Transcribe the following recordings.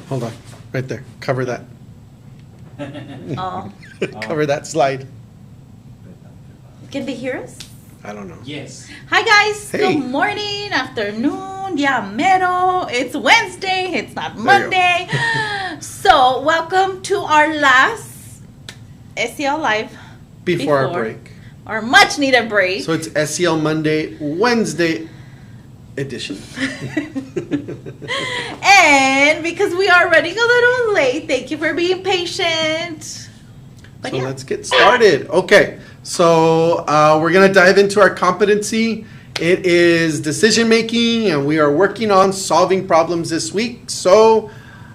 Hold on, right there. Cover that. Oh, Cover that slide. can they hear us? I don't know. Yes. Hi guys, Hey. good morning, afternoon, yeah, mero. It's Wednesday, it's not There you Monday. So, welcome to our last SEL Live Before our break. our much needed break. So it's SEL Monday, Wednesday edition. And because we are running a little late, thank you for being patient. But So yeah. let's get started. Okay, so we're going to dive into our competency. It is decision making, and we are working on solving problems this week. So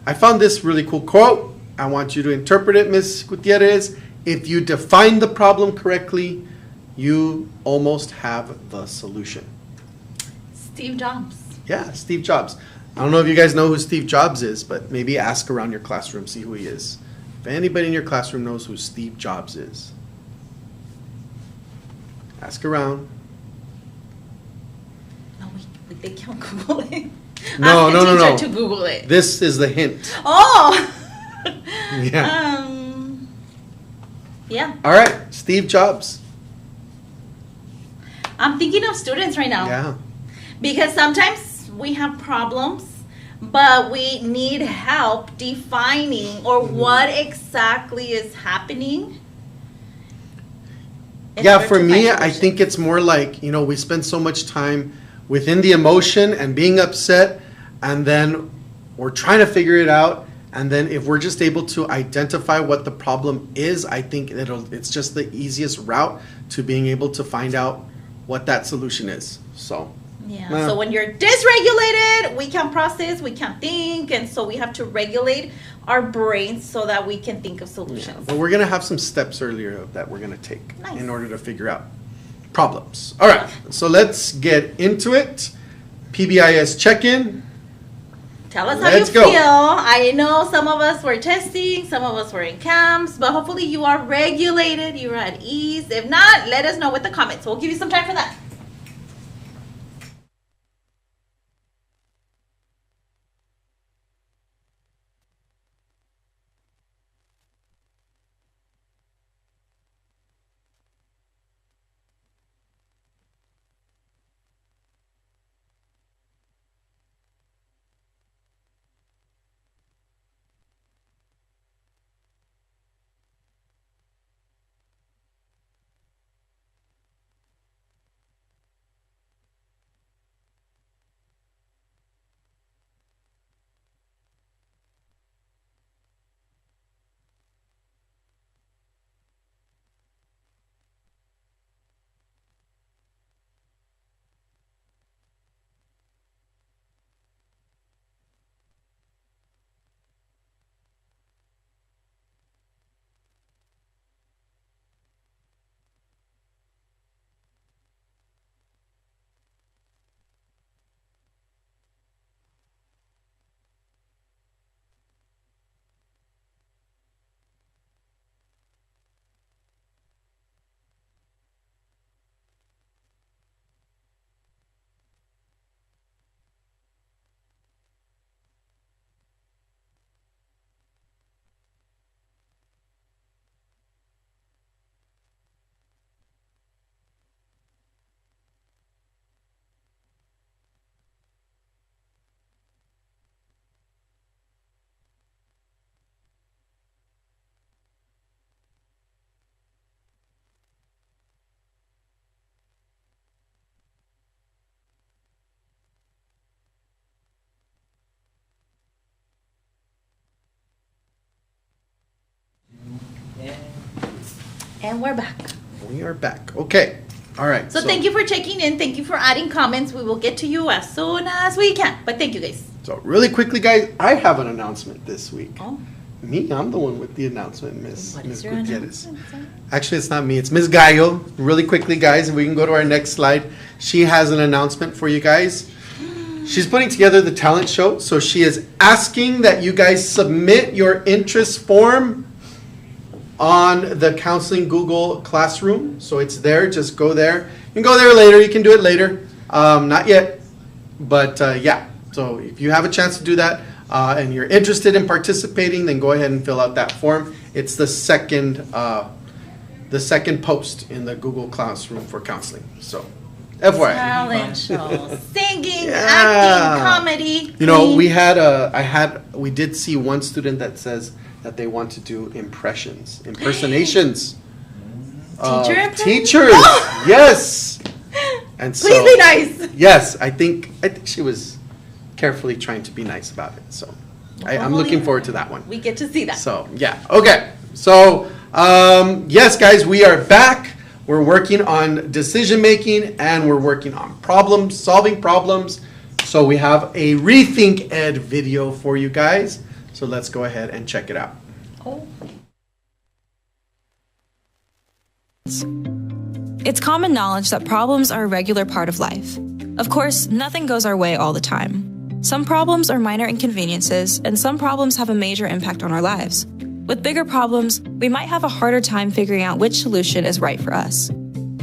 I found this really cool quote. I want you to interpret it, Ms. Gutierrez. If you define the problem correctly, you almost have the solution. Steve Jobs. Yeah, Steve Jobs. I don't know if you guys know who Steve Jobs is, but maybe ask around your classroom, see who he is. If anybody in your classroom knows who Steve Jobs is, ask around. No, they can't Google it. No, Ask no, the no, teacher no. to Google it. This is the hint. Oh! Yeah. Yeah. All right, Steve Jobs. I'm thinking of students right now. Yeah. Because sometimes we have problems, but we need help defining or what exactly is happening. in Yeah, order for to me, find I think it's more like, we spend so much time within the emotion and being upset, and then we're trying to figure it out. And then if we're just able to identify what the problem is, I think it's just the easiest route to being able to find out what that solution is. So, Yeah. Nah. So when you're dysregulated, we can't process, we can't think, and so we have to regulate our brains so that we can think of yeah. solutions. But we're going to have some steps earlier that we're going to take Nice. in order to figure out problems. All right, so let's get into it. PBIS check-in. Tell us Let's how you go. feel. I know some of us were testing, some of us were in camps, but hopefully you are regulated, you're at ease. If not, let us know with the comments. We'll give you some time for that. And we're back. We are back. Okay. All right. So thank you for checking in. Thank you for adding comments. We will get to you as soon as we can. But thank you guys. So really quickly, guys, I have an announcement this week. Oh, Me, I'm the one with the announcement, Miss what Miss is your Gutierrez. announcement? Actually, it's not me. It's Miss Gallo. Really quickly, guys, if we can go to our next slide. She has an announcement for you guys. She's putting together the talent show, so she is asking that you guys submit your interest form on the Counseling Google Classroom. So it's there. Just go there. You can go there later. You can do it later. Not yet, but yeah. So if you have a chance to do that, and you're interested in participating, then go ahead and fill out that form. It's the second post in the Google Classroom for counseling. So, FYI. Talent show, singing, Yeah. acting, comedy. You know, queen. we did see one student that says that they want to do impersonations. Teacher impressions? Teachers, yes. And so, Please be nice. Yes, I think she was carefully trying to be nice about it. So, I'm looking forward to that one. We get to see that. So, yeah, okay. So, yes, guys, we are back. We're working on decision making and we're working on solving problems. So we have a Rethink Ed video for you guys. So let's go ahead and check it out. Oh. It's common knowledge that problems are a regular part of life. Of course, nothing goes our way all the time. Some problems are minor inconveniences, and some problems have a major impact on our lives. With bigger problems, we might have a harder time figuring out which solution is right for us.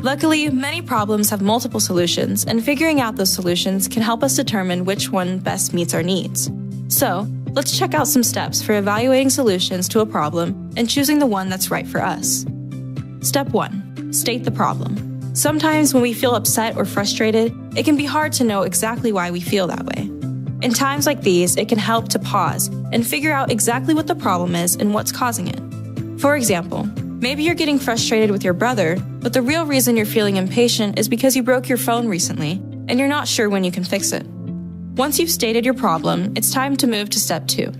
Luckily, many problems have multiple solutions, and figuring out those solutions can help us determine which one best meets our needs. So, let's check out some steps for evaluating solutions to a problem and choosing the one that's right for us. Step 1. State the problem. Sometimes when we feel upset or frustrated, it can be hard to know exactly why we feel that way. In times like these, it can help to pause and figure out exactly what the problem is and what's causing it. For example, maybe you're getting frustrated with your brother, but the real reason you're feeling impatient is because you broke your phone recently and you're not sure when you can fix it. Once you've stated your problem, it's time to move to step 2.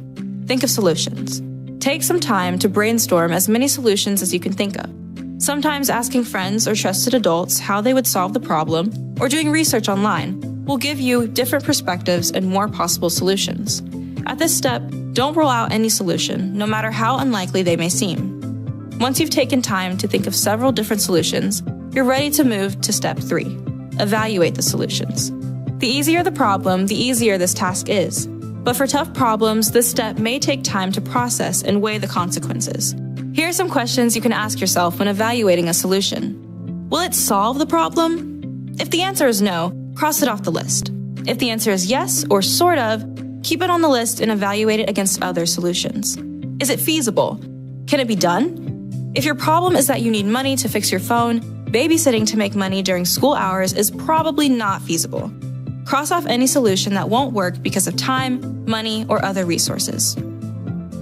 Think of solutions. Take some time to brainstorm as many solutions as you can think of. Sometimes asking friends or trusted adults how they would solve the problem, or doing research online, will give you different perspectives and more possible solutions. At this step, don't rule out any solution, no matter how unlikely they may seem. Once you've taken time to think of several different solutions, you're ready to move to step 3. Evaluate the solutions. The easier the problem, the easier this task is. But for tough problems, this step may take time to process and weigh the consequences. Here are some questions you can ask yourself when evaluating a solution. Will it solve the problem? If the answer is no, cross it off the list. If the answer is yes or sort of, keep it on the list and evaluate it against other solutions. Is it feasible? Can it be done? If your problem is that you need money to fix your phone, babysitting to make money during school hours is probably not feasible. Cross off any solution that won't work because of time, money, or other resources.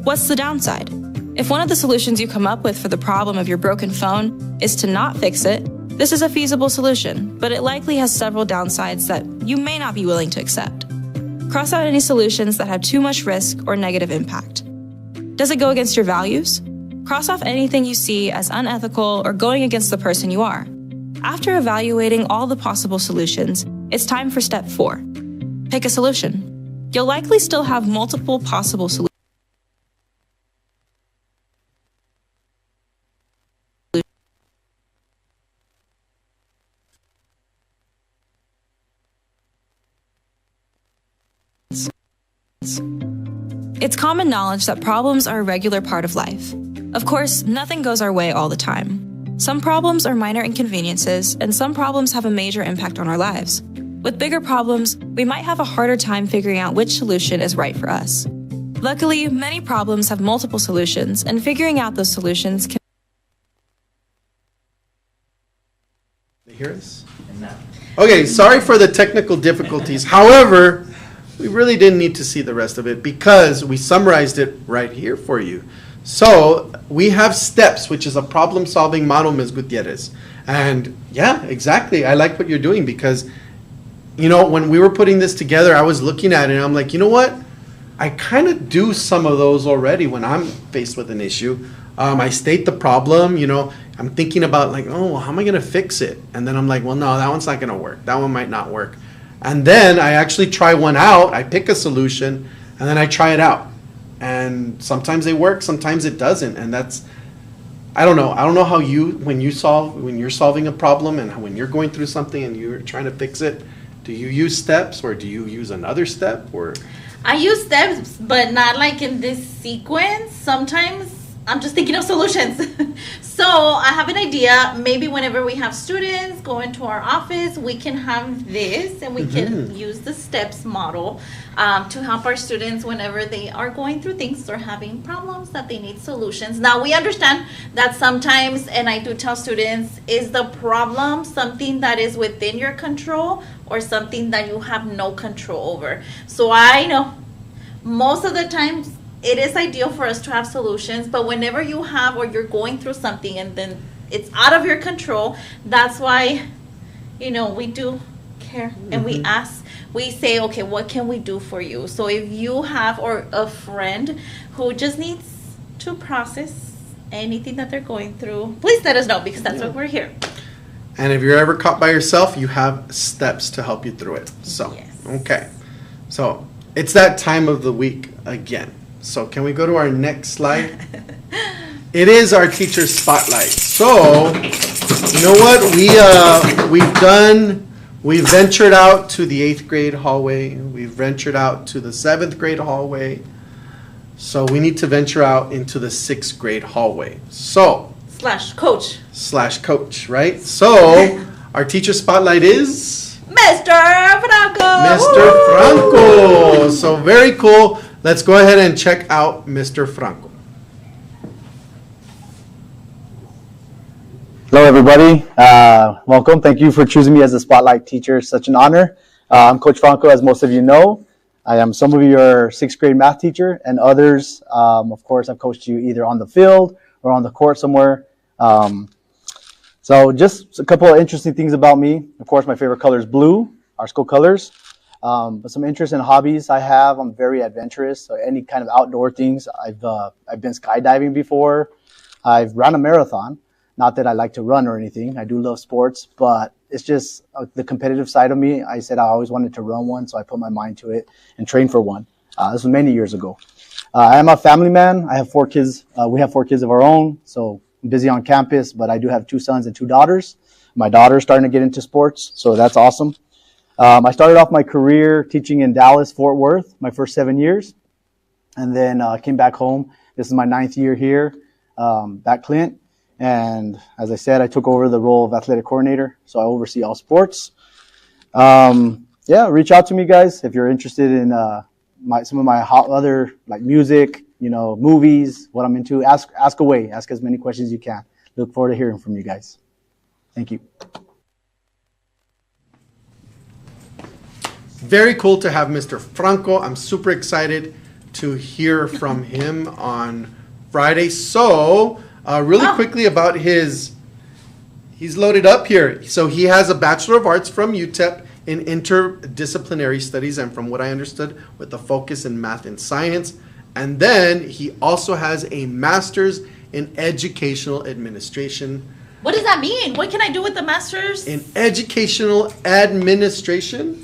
What's the downside? If one of the solutions you come up with for the problem of your broken phone is to not fix it, this is a feasible solution, but it likely has several downsides that you may not be willing to accept. Cross out any solutions that have too much risk or negative impact. Does it go against your values? Cross off anything you see as unethical or going against the person you are. After evaluating all the possible solutions, it's time for step 4. Pick a solution. You'll likely still have multiple possible solutions. It's common knowledge that problems are a regular part of life. Of course, nothing goes our way all the time. Some problems are minor inconveniences, and some problems have a major impact on our lives. With bigger problems, we might have a harder time figuring out which solution is right for us. Luckily, many problems have multiple solutions, and figuring out those solutions can... They hear us? Okay, sorry for the technical difficulties. However, we really didn't need to see the rest of it because we summarized it right here for you. So we have steps, which is a problem-solving model, Ms. Gutierrez. And yeah, exactly. I like what you're doing because, you know, when we were putting this together, I was looking at it and I'm like, you know what? I kind of do some of those already when I'm faced with an issue. I state the problem, you know, I'm thinking about like, oh, how am I going to fix it? And then I'm like, well, no, that one's not going to work. That one might not work. And then I actually try one out. I pick a solution and then I try it out. And sometimes they work, sometimes it doesn't. And that's, I don't know how you, when you're solving a problem and when you're going through something and you're trying to fix it, do you use steps or do you use another step or? I use steps, but not like in this sequence. Sometimes I'm just thinking of solutions. So I have an idea. Maybe whenever we have students go into our office, we can have this and we can use the STEPS model to help our students whenever they are going through things or having problems that they need solutions. Now, we understand that sometimes, and I do tell students, is the problem something that is within your control or something that you have no control over? So I know most of the times it is ideal for us to have solutions, but whenever you have or you're going through something and then it's out of your control, that's why, we do care and we ask, we say, okay, what can we do for you? So if you have or a friend who just needs to process anything that they're going through, please let us know because that's what we're here. And if you're ever caught by yourself, you have steps to help you through it. So, Yes. okay. So, it's that time of the week again. So, can we go to our next slide? It is our teacher spotlight. So, you know what? We've ventured out to the 8th grade hallway. We've ventured out to the 7th grade hallway. So, we need to venture out into the 6th grade hallway. So, /coach, right? So, our teacher spotlight is Mr. Franco. Mr. Franco. So, very cool. Let's go ahead and check out Mr. Franco. Hello, everybody. Welcome. Thank you for choosing me as a spotlight teacher. Such an honor. I'm Coach Franco, as most of you know. I am some of your 6th grade math teacher, and others, of course, I've coached you either on the field or on the court somewhere. So just a couple of interesting things about me. Of course, my favorite color is blue, our school colors. But some interest in hobbies I have. I'm very adventurous. So any kind of outdoor things. I've been skydiving before. I've run a marathon. Not that I like to run or anything. I do love sports, but it's just the competitive side of me. I said I always wanted to run one, so I put my mind to it and trained for one. This was many years ago. I am a family man. I have 4 kids. We have 4 kids of our own, so I'm busy on campus, but I do have 2 sons and 2 daughters. My daughter's starting to get into sports, so that's awesome. I started off my career teaching in Dallas, Fort Worth, my first 7 years, and then came back home. This is my 9th year here at Clint, and as I said, I took over the role of athletic coordinator, so I oversee all sports. Reach out to me, guys, if you're interested in some of my other like music, movies, what I'm into. Ask away. Ask as many questions as you can. Look forward to hearing from you guys. Thank you. Very cool to have Mr. Franco. I'm super excited to hear from him on Friday. So, really quickly about he's loaded up here. So he has a Bachelor of Arts from UTEP in interdisciplinary studies, and from what I understood, with a focus in math and science. And then he also has a master's in educational administration. What does that mean? What can I do with the master's? In educational administration?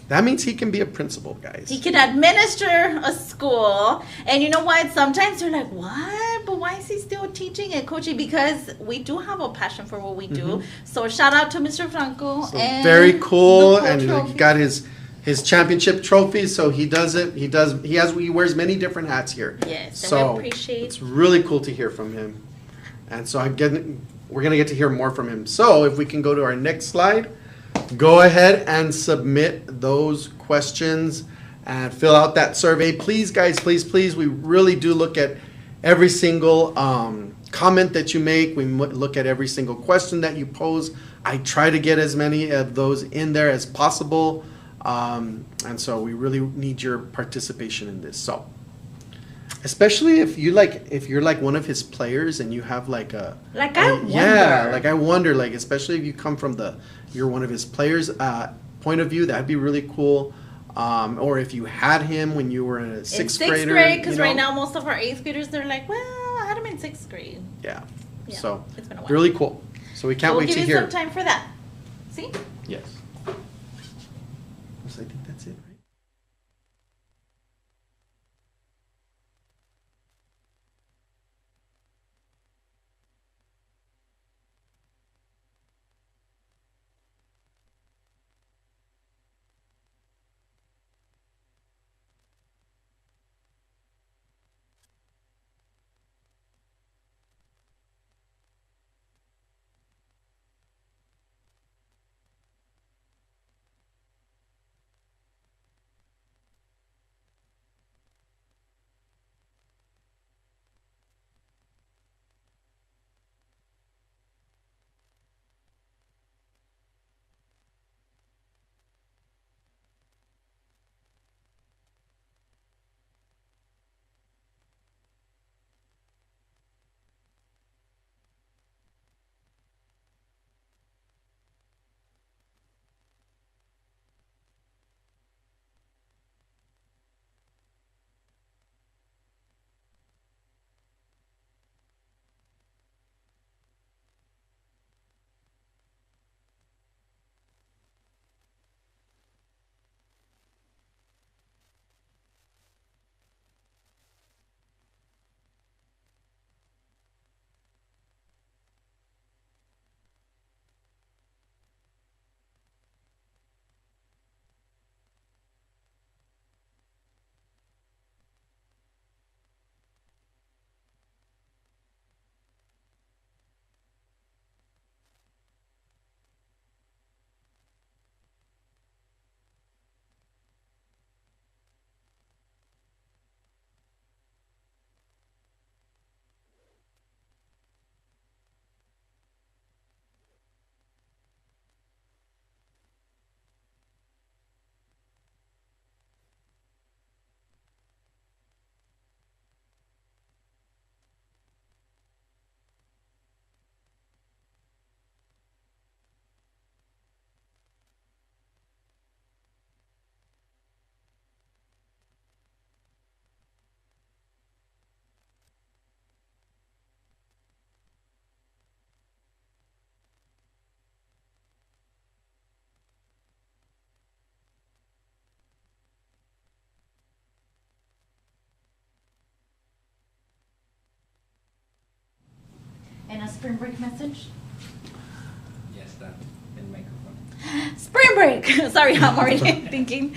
That means he can be a principal, guys. He can administer a school. And you know what? Sometimes they're like, what? But why is he still teaching and coaching? Because we do have a passion for what we do. So shout out to Mr. Franco. So and very cool. the And trophy. he got his championship trophy. So he does it. He wears many different hats here. Yes, and So we appreciate. it's really cool to hear from him. And so we're going to get to hear more from him. So if we can go to our next slide. Go ahead and submit those questions and fill out that survey. Please, guys, please. We really do look at every single comment that you make. We look at every single question that you pose. I try to get as many of those in there as possible. And so we really need your participation in this. So, especially if you're like one of his players and you have I wonder, especially if you come from you're one of his players point of view, that'd be really cool. Or if you had him when you were a sixth grader. In 6th grade, because right now most of our 8th graders, they're like, well, I had him in 6th grade. Yeah. Yeah, So it's been a while. really cool. So we can't We'll wait to give you hear. some time for that. See? Yes. I think that's it, right? spring break message? Yes, that in microphone. Spring break. Sorry, I'm already thinking.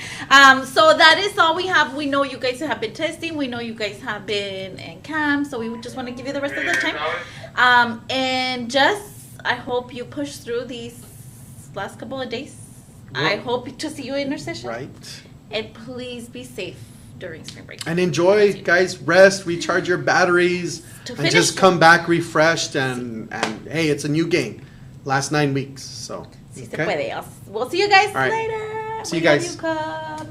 So that is all we have. We know you guys have been testing. We know you guys have been in camp. So we just want to give you the rest of the time. And just, I hope you push through these last couple of days. I hope to see you in our session. Right. And please be safe during spring break. And enjoy, guys. Rest, recharge your batteries, To and finish just the- come back refreshed. And hey, it's a new game. Last 9 weeks. So, Si se puede. We'll see you guys All right. later. See you We love guys. Cubs.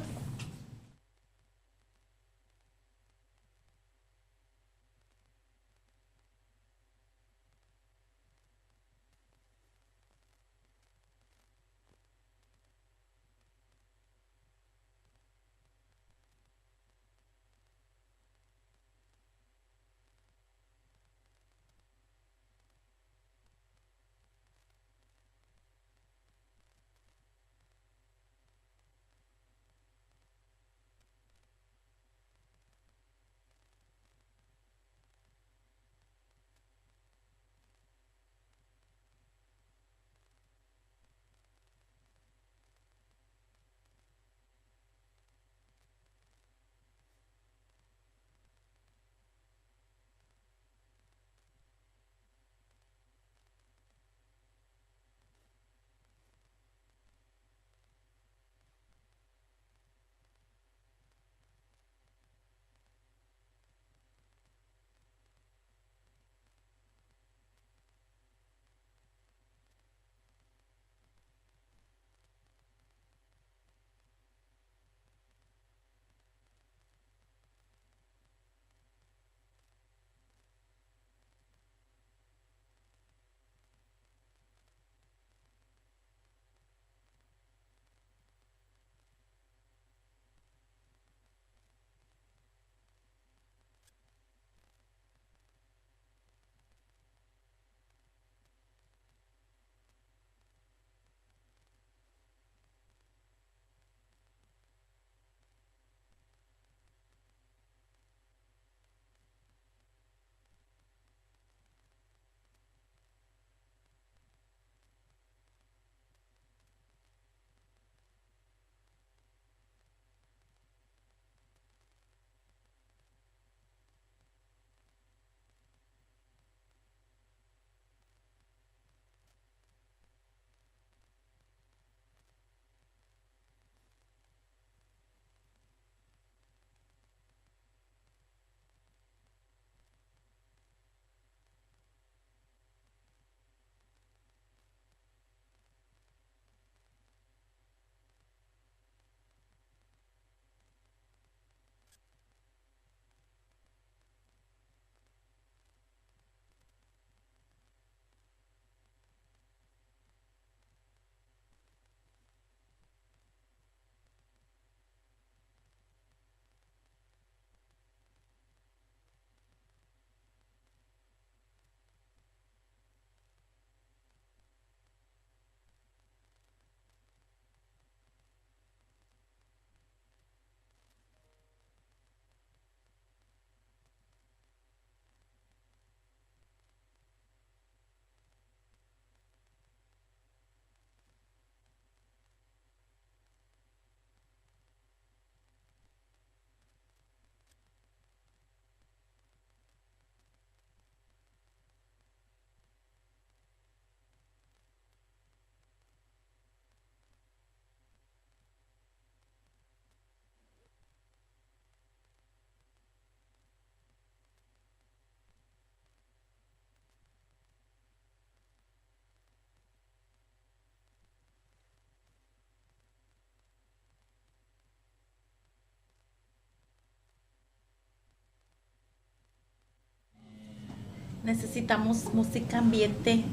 Necesitamos música ambiente.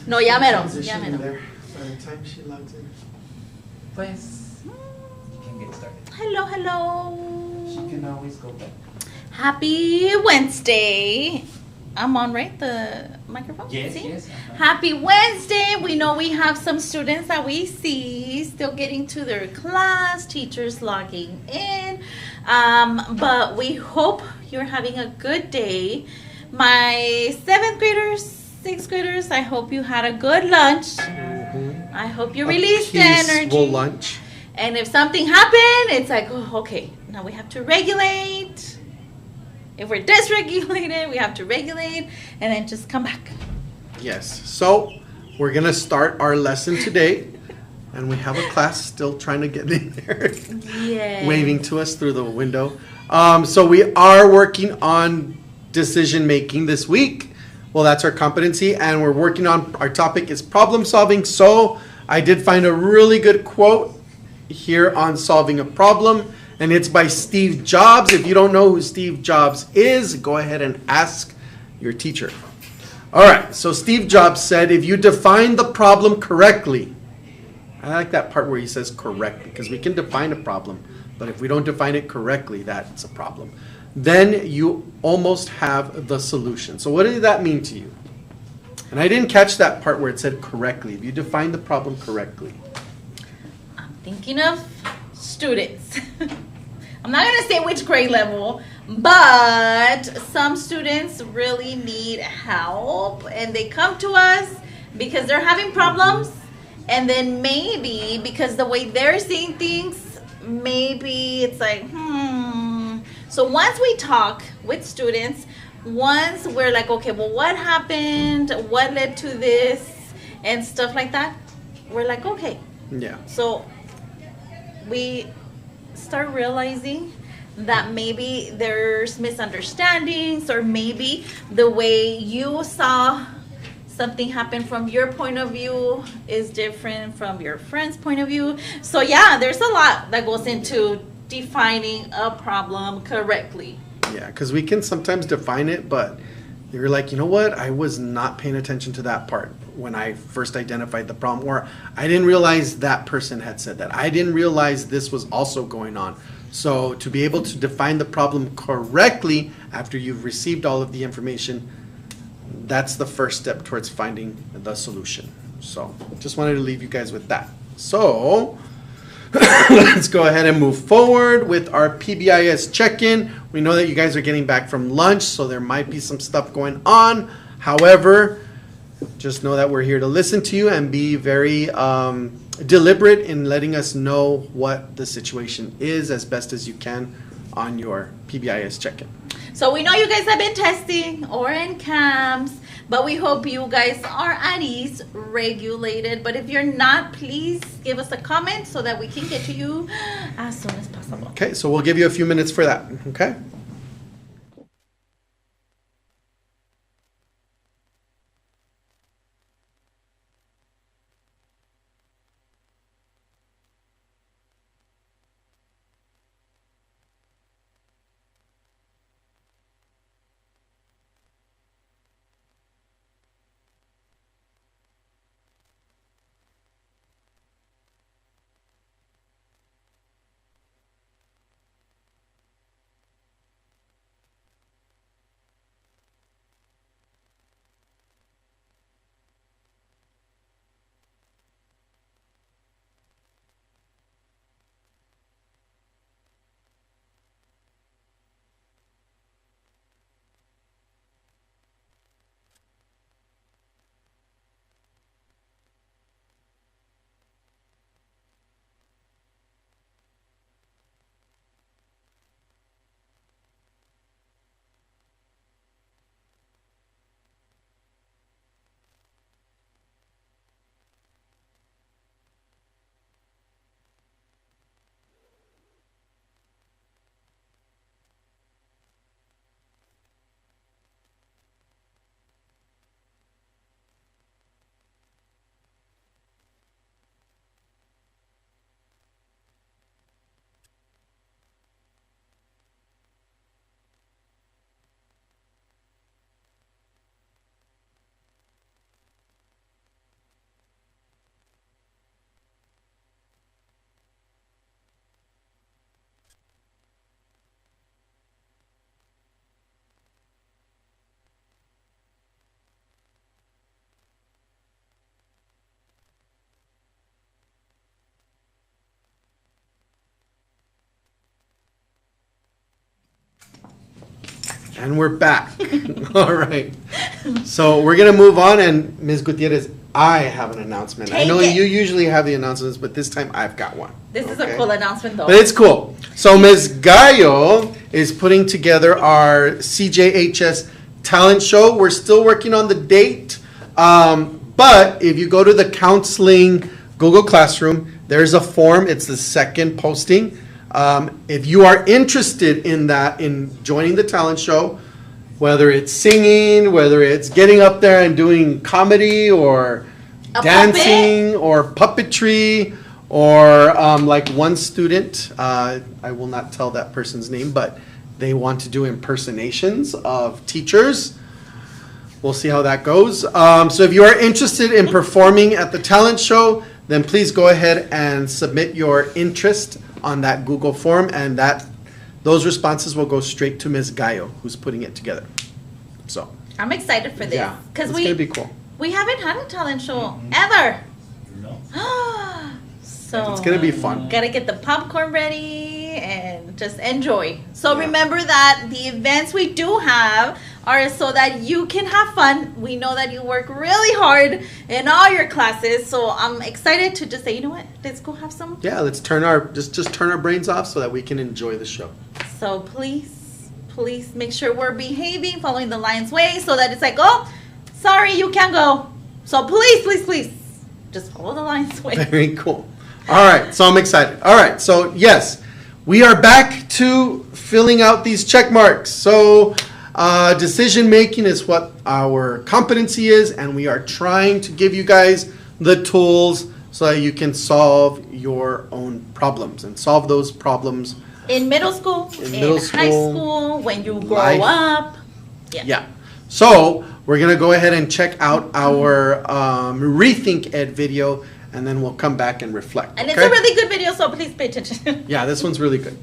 No, ya mero. Ya mero. By the time she logs in. Pues, you can get started. Hello, hello. She can always go back. Happy Wednesday. I'm on, right? The microphone? Yes, See? yes. Happy Wednesday. We know we have some students that we see still getting to their class, teachers logging in. But we hope you're having a good day. My 7th graders, 6th graders, I hope you had a good lunch. I hope you released the energy. Peaceful lunch. And if something happened, it's like, oh, okay, now we have to regulate. If we're dysregulated, we have to regulate and then just come back. Yes. So we're going to start our lesson today. And we have a class still trying to get in there. Yeah. Waving to us through the window. So we are working on decision making this week. Well, that's our competency. And we're working on, our topic is problem solving. So I did find a really good quote here on solving a problem. And it's by Steve Jobs. If you don't know who Steve Jobs is, go ahead and ask your teacher. All right. So Steve Jobs said, if you define the problem correctly, I like that part where he says correct, because we can define a problem, but if we don't define it correctly, that's a problem. Then you almost have the solution. So what did that mean to you? And I didn't catch that part where it said correctly. If you define the problem correctly. I'm thinking of students. I'm not going to say which grade level, but some students really need help and they come to us because they're having problems. And then maybe because the way they're seeing things, maybe it's like, So once we talk with students, once we're like, okay, well, what happened? What led to this? And stuff like that. We're like, okay. Yeah. So we start realizing that maybe there's misunderstandings, or maybe the way you saw something happen from your point of view is different from your friend's point of view. So yeah, there's a lot that goes into defining a problem correctly. Yeah, because we can sometimes define it, but you're like, you know what? I was not paying attention to that part when I first identified the problem, or I didn't realize that person had said that. I didn't realize this was also going on. So to be able to define the problem correctly after you've received all of the information, that's the first step towards finding the solution. So just wanted to leave you guys with that. So let's go ahead and move forward with our PBIS check-in. We know that you guys are getting back from lunch, so there might be some stuff going on. However, just know that we're here to listen to you and be very deliberate in letting us know what the situation is as best as you can on your PBIS check-in. So we know you guys have been testing or in camps, but we hope you guys are at ease, regulated. But if you're not, please give us a comment so that we can get to you as soon as possible. Okay, so we'll give you a few minutes for that, okay? And we're back. All right. So we're going to move on. And Ms. Gutierrez, I have an announcement. I Take know it. you usually have the announcements, but this time I've got one. This is a Okay? cool announcement, though. But it's cool. So Ms. Gallo is putting together our CJHS talent show. We're still working on the date. But if you go to the counseling Google Classroom, there's a form. It's the second posting. If you are interested in that, in joining the talent show, whether it's singing, whether it's getting up there and doing comedy or A dancing or puppetry or like one student, I will not tell that person's name, but they want to do impersonations of teachers. We'll see how that goes. So if you are interested in performing at the talent show, then please go ahead and submit your interest on that Google form, and those responses will go straight to Ms. Gallo, who's putting it together. So, I'm excited for this. yeah, Because it's gonna be cool. we haven't had a talent show ever. No. So It's gonna be fun. Gotta get the popcorn ready and just enjoy. So Yeah. remember that the events we do have are so that you can have fun. We know that you work really hard in all your classes, so I'm excited to just say, you know what, let's go have some. Yeah, let's turn our just turn our brains off so that we can enjoy the show. So please make sure we're behaving, following the Lion's way, so that it's like, oh, sorry, you can't go. So please, just follow the Lion's way. Very cool. All right, so I'm excited. All right, so yes, we are back to filling out these check marks. So decision making is what our competency is, and we are trying to give you guys the tools so that you can solve your own problems and solve those problems. In middle school, in middle high school, school, when you grow life. up. Yeah. So we're gonna go ahead and check out our Rethink Ed video, and then we'll come back and reflect. And it's okay? a really good video, so please pay attention. Yeah, this one's really good.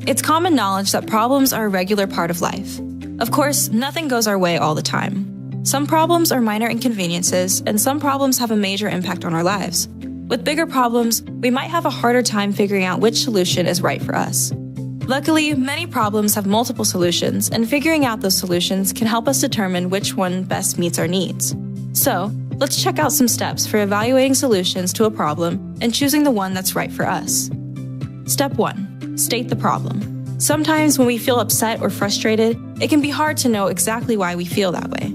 It's common knowledge that problems are a regular part of life. Of course, nothing goes our way all the time. Some problems are minor inconveniences, and some problems have a major impact on our lives. With bigger problems, we might have a harder time figuring out which solution is right for us. Luckily, many problems have multiple solutions, and figuring out those solutions can help us determine which one best meets our needs. So, let's check out some steps for evaluating solutions to a problem and choosing the one that's right for us. Step 1. State the problem. Sometimes when we feel upset or frustrated, it can be hard to know exactly why we feel that way.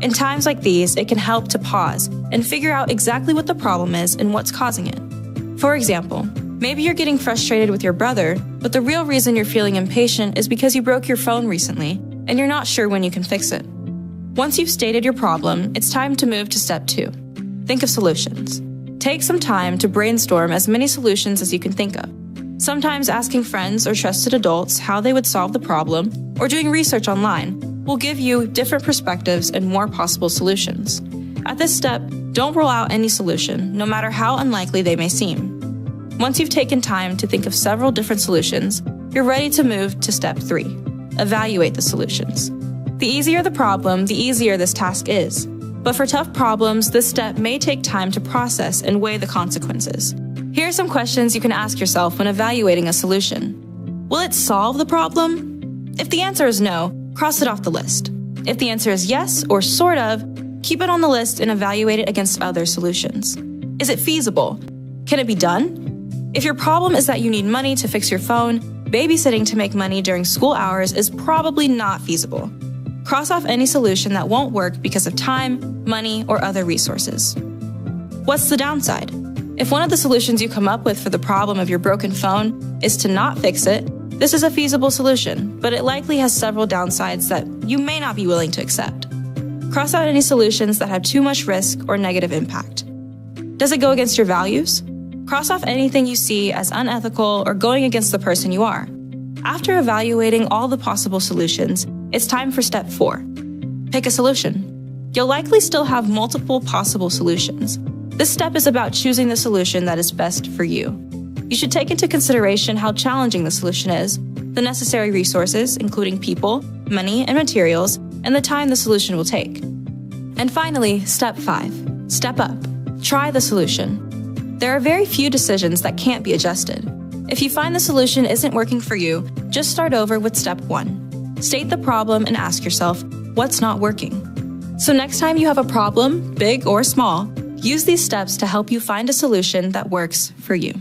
In times like these, it can help to pause and figure out exactly what the problem is and what's causing it. For example, maybe you're getting frustrated with your brother, but the real reason you're feeling impatient is because you broke your phone recently and you're not sure when you can fix it. Once you've stated your problem, it's time to move to step 2. Think of solutions. Take some time to brainstorm as many solutions as you can think of. Sometimes asking friends or trusted adults how they would solve the problem, or doing research online, will give you different perspectives and more possible solutions. At this step, don't rule out any solution, no matter how unlikely they may seem. Once you've taken time to think of several different solutions, you're ready to move to step 3. Evaluate the solutions. The easier the problem, the easier this task is. But for tough problems, this step may take time to process and weigh the consequences. Here are some questions you can ask yourself when evaluating a solution. Will it solve the problem? If the answer is no, cross it off the list. If the answer is yes or sort of, keep it on the list and evaluate it against other solutions. Is it feasible? Can it be done? If your problem is that you need money to fix your phone, babysitting to make money during school hours is probably not feasible. Cross off any solution that won't work because of time, money, or other resources. What's the downside? If one of the solutions you come up with for the problem of your broken phone is to not fix it, this is a feasible solution, but it likely has several downsides that you may not be willing to accept. Cross out any solutions that have too much risk or negative impact. Does it go against your values? Cross off anything you see as unethical or going against the person you are. After evaluating all the possible solutions, it's time for step 4. Pick a solution. You'll likely still have multiple possible solutions. This step is about choosing the solution that is best for you. You should take into consideration how challenging the solution is, the necessary resources, including people, money, and materials, and the time the solution will take. And finally, step 5. Step up. Try the solution. There are very few decisions that can't be adjusted. If you find the solution isn't working for you, just start over with step 1. State the problem and ask yourself, what's not working? So next time you have a problem, big or small, use these steps to help you find a solution that works for you.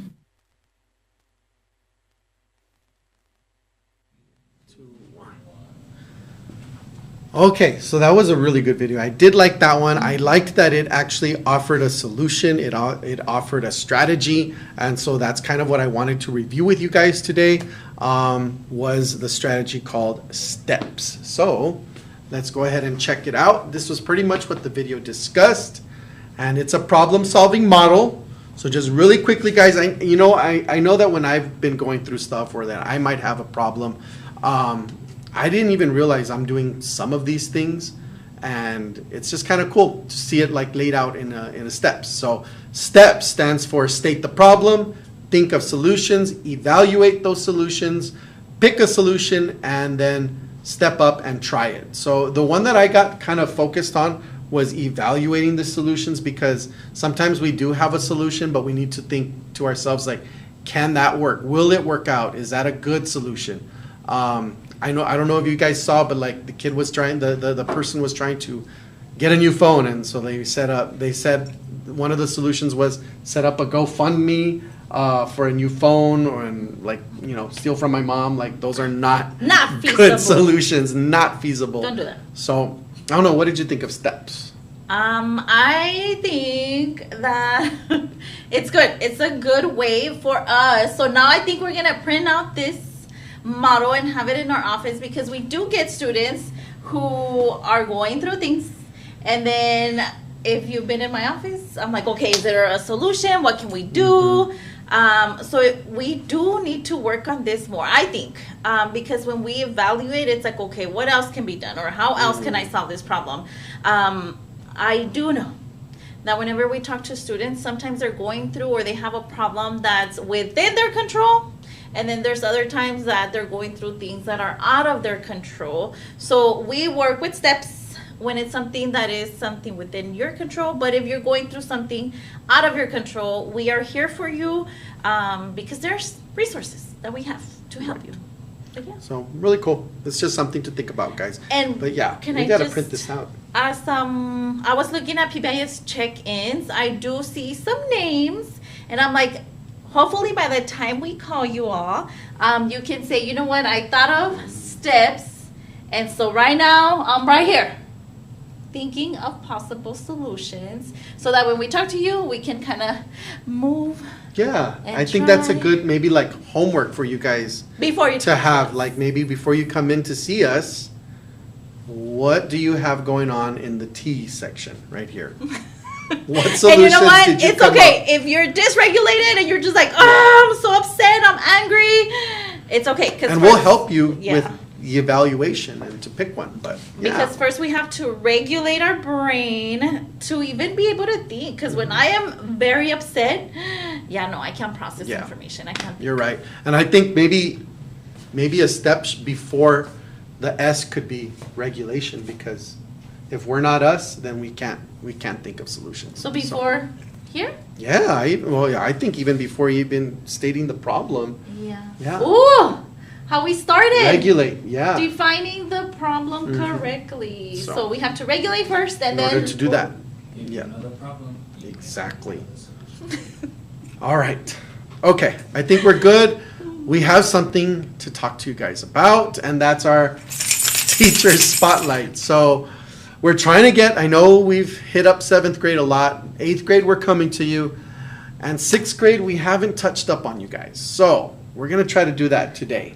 Okay, so that was a really good video. I did like that one. I liked that it actually offered a solution. It offered a strategy. And so that's kind of what I wanted to review with you guys today, was the strategy called STEPS. So let's go ahead and check it out. This was pretty much what the video discussed. And it's a problem-solving model. So just really quickly, guys, I know that when I've been going through stuff or that I might have a problem, I didn't even realize I'm doing some of these things, and it's just kind of cool to see it like laid out in a steps. So STEPS stands for state the problem, think of solutions, evaluate those solutions, pick a solution, and then step up and try it. So the one that I got kind of focused on was evaluating the solutions, because sometimes we do have a solution, but we need to think to ourselves like, can that work? Will it work out? Is that a good solution? I don't know if you guys saw, but like the kid was trying, the person was trying to get a new phone, and so they said one of the solutions was set up a GoFundMe for a new phone, and like, steal from my mom. Like, those are not feasible. Good solutions, not feasible. Don't do that. So I don't know. What did you think of STEPS? I think that it's good. It's a good way for us. So now I think we're gonna print out this model and have it in our office, because we do get students who are going through things, and then if you've been in my office, I'm like, okay, is there a solution? What can we do? We do need to work on this more, I think, because when we evaluate, it's like, okay, what else can be done, or how else can I solve this problem? I do know that whenever we talk to students, sometimes they're going through, or they have a problem that's within their control, and then there's other times that they're going through things that are out of their control. So we work with STEPS when it's something that is something within your control. But if you're going through something out of your control, we are here for you, because there's resources that we have to help you. But yeah. So really cool. It's just something to think about, guys. But yeah, we got to print this out. As I was looking at PBIS check-ins, I do see some names, and I'm like, hopefully by the time we call you all, you can say, you know what, I thought of STEPS, and so right now I'm right here thinking of possible solutions, so that when we talk to you, we can kind of move. Yeah, I think that's a good, maybe like homework for you guys before you to have, like maybe before you come in to see us. What do you have going on in the T section right here? What solutions and you know what? Did you it's come okay up? if you're dysregulated and you're just like, oh, I'm so upset, I'm angry. It's okay, and we'll help you with the evaluation and to pick one. But because first we have to regulate our brain to even be able to think. Because when I am very upset, I can't process information. I can't. You're right, and I think maybe a step before the S could be regulation, because if we're not us, then we can't think of solutions. So before here? Yeah, I think even before even stating the problem. Yeah. Ooh, how we started. Regulate, yeah. Defining the problem correctly. So we have to regulate first, and then. In order to do that. Yeah. Another problem. Exactly. All right. Okay, I think we're good. We have something to talk to you guys about, and that's our teacher spotlight. So we're trying to get, I know we've hit up 7th grade a lot. 8th grade, we're coming to you. And 6th grade, we haven't touched up on you guys. So we're going to try to do that today.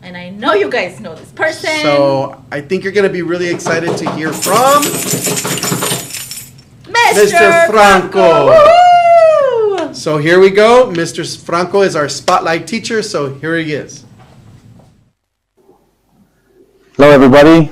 And I know you guys know this person. So I think you're going to be really excited to hear from Mr. Franco. Woo! So here we go. Mr. Franco is our spotlight teacher. So here he is. Hello, everybody.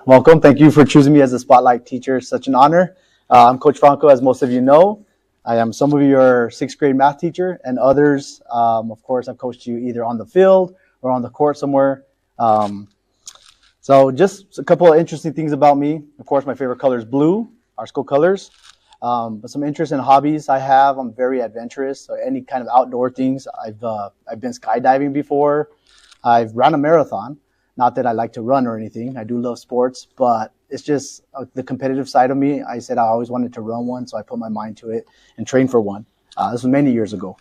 Welcome. Thank you for choosing me as a spotlight teacher. It's such an honor. I'm Coach Franco, as most of you know. I am some of your 6th grade math teacher, and others, of course, I've coached you either on the field or on the court somewhere. So just a couple of interesting things about me. Of course, my favorite color is blue, our school colors. But some interest in hobbies I have. I'm very adventurous. So any kind of outdoor things. I've been skydiving before. I've run a marathon. Not that I like to run or anything. I do love sports, but it's just the competitive side of me. I said I always wanted to run one, so I put my mind to it and train for one. This was many years ago.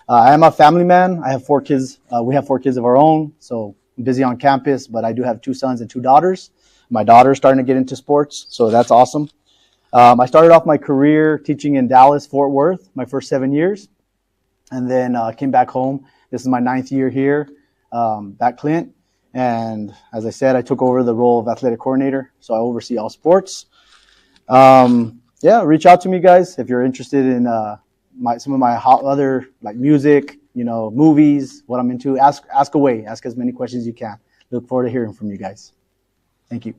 I am a family man. I have 4 kids. We have 4 kids of our own, so I'm busy on campus, but I do have 2 sons and 2 daughters. My daughter's starting to get into sports, so that's awesome. I started off my career teaching in Dallas, Fort Worth, my first 7 years, and then came back home. This is my 9th year here at Clint, and as I said, I took over the role of athletic coordinator, so I oversee all sports. Reach out to me, guys, if you're interested in some of my other like music, movies, what I'm into. Ask away. Ask as many questions as you can. Look forward to hearing from you guys. Thank you.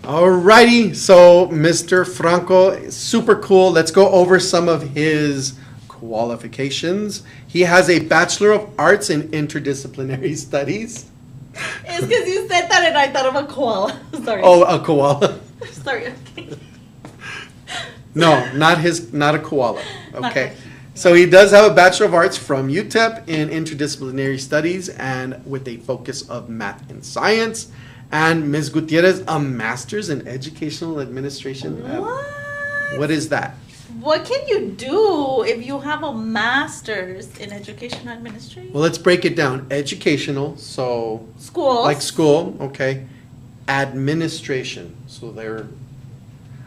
Alrighty, so Mr. Franco, super cool. Let's go over some of his qualifications. He has a Bachelor of Arts in Interdisciplinary Studies. It's because you said that and I thought of a koala. Sorry. Oh, a koala. Sorry. No, not a koala. Okay. So he does have a Bachelor of Arts from UTEP in Interdisciplinary Studies and with a focus of math and science. And Ms. Gutierrez, a Master's in Educational Administration. What? What is that? What can you do if you have a master's in education administration? Well, let's break it down. Educational, so Schools. like school, okay. Administration, so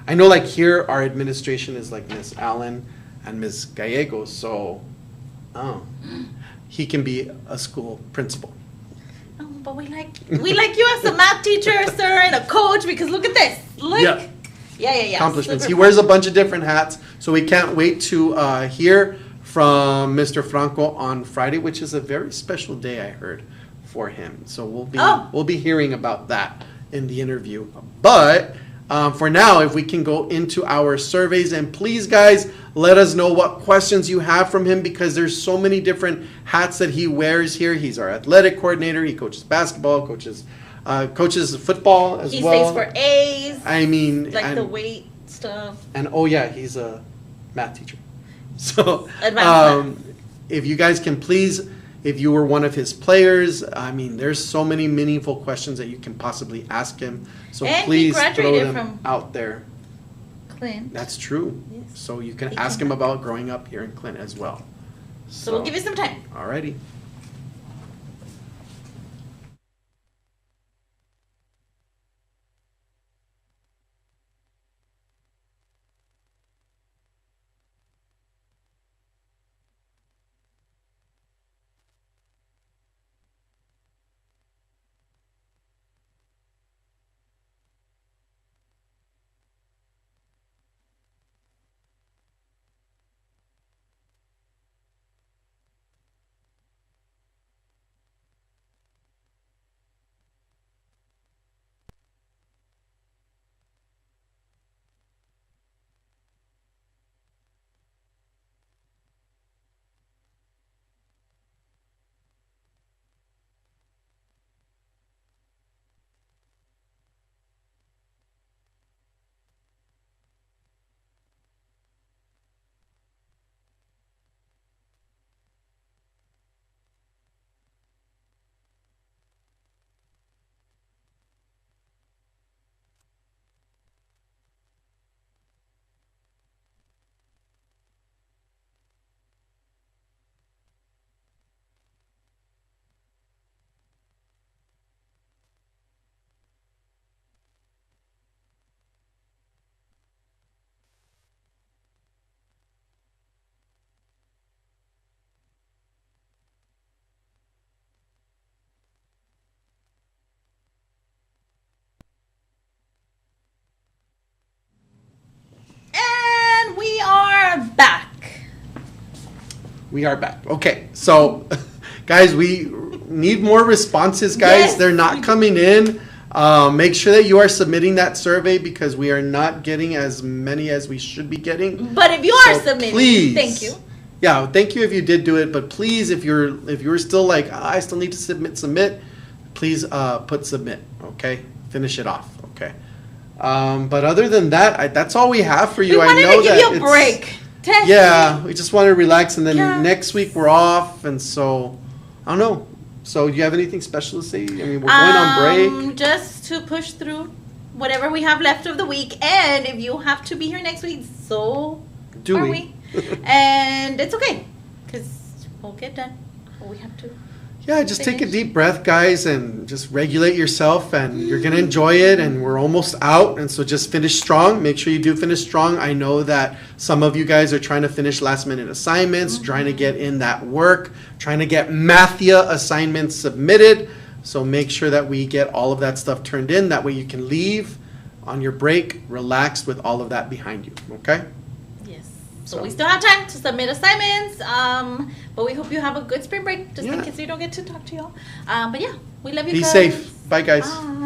I know like here our administration is like Miss Allen and Miss Gallegos, so he can be a school principal. Oh, but we like you as a math teacher, sir, and a coach because look at this. Look. Yeah. Yeah. Accomplishments. Super He wears a bunch of different hats, so we can't wait to hear from Mr. Franco on Friday, which is a very special day, I heard, for him. So we'll be hearing about that in the interview. But for now, if we can go into our surveys, and please, guys, let us know what questions you have from him because there's so many different hats that he wears here. He's our athletic coordinator. He coaches basketball, coaches football as he well. stays for A's. I mean, like the weight stuff. And oh yeah, he's a math teacher. So Advanced math. if you guys can please, if you were one of his players, I mean, there's so many meaningful questions that you can possibly ask him. So And he please throw graduated them from out there. Clint. That's true. Yes. So you can He ask can- him about growing up here in Clint as well. So we'll give you some time. Alrighty. And we are back. We are back. Okay, so guys, we need more responses, guys. Yes. They're not coming in. Make sure that you are submitting that survey because we are not getting as many as we should be getting. But if you are So submitting, please, thank you. Yeah, thank you if you did do it. But please, if you're still like, I still need to submit, please put submit. Okay, finish it off. Okay. But other than that, that's all we have for you. We wanted I know to give that you a it's- break. Test. Yeah, we just want to relax, and then Yeah. next week we're off, and so I don't know. So, do you have anything special to say? I mean, we're going on break. Just to push through whatever we have left of the week, and if you have to be here next week, so Do are we? And it's okay, because we'll get done what we have to. Yeah, just take a Finish. deep breath, guys, and just regulate yourself, and you're going to enjoy it. And we're almost out, and so just finish strong. Make sure you do finish strong. I know that some of you guys are trying to finish last-minute assignments, trying to get in that work, trying to get Mathia assignments submitted. So make sure that we get all of that stuff turned in. That way you can leave on your break relaxed with all of that behind you, okay? Yes. So So- we still have time to submit assignments. But we hope you have a good spring break, just in Yeah. case we don't get to talk to y'all. But yeah, we love you Be guys. safe. Bye, guys. Bye.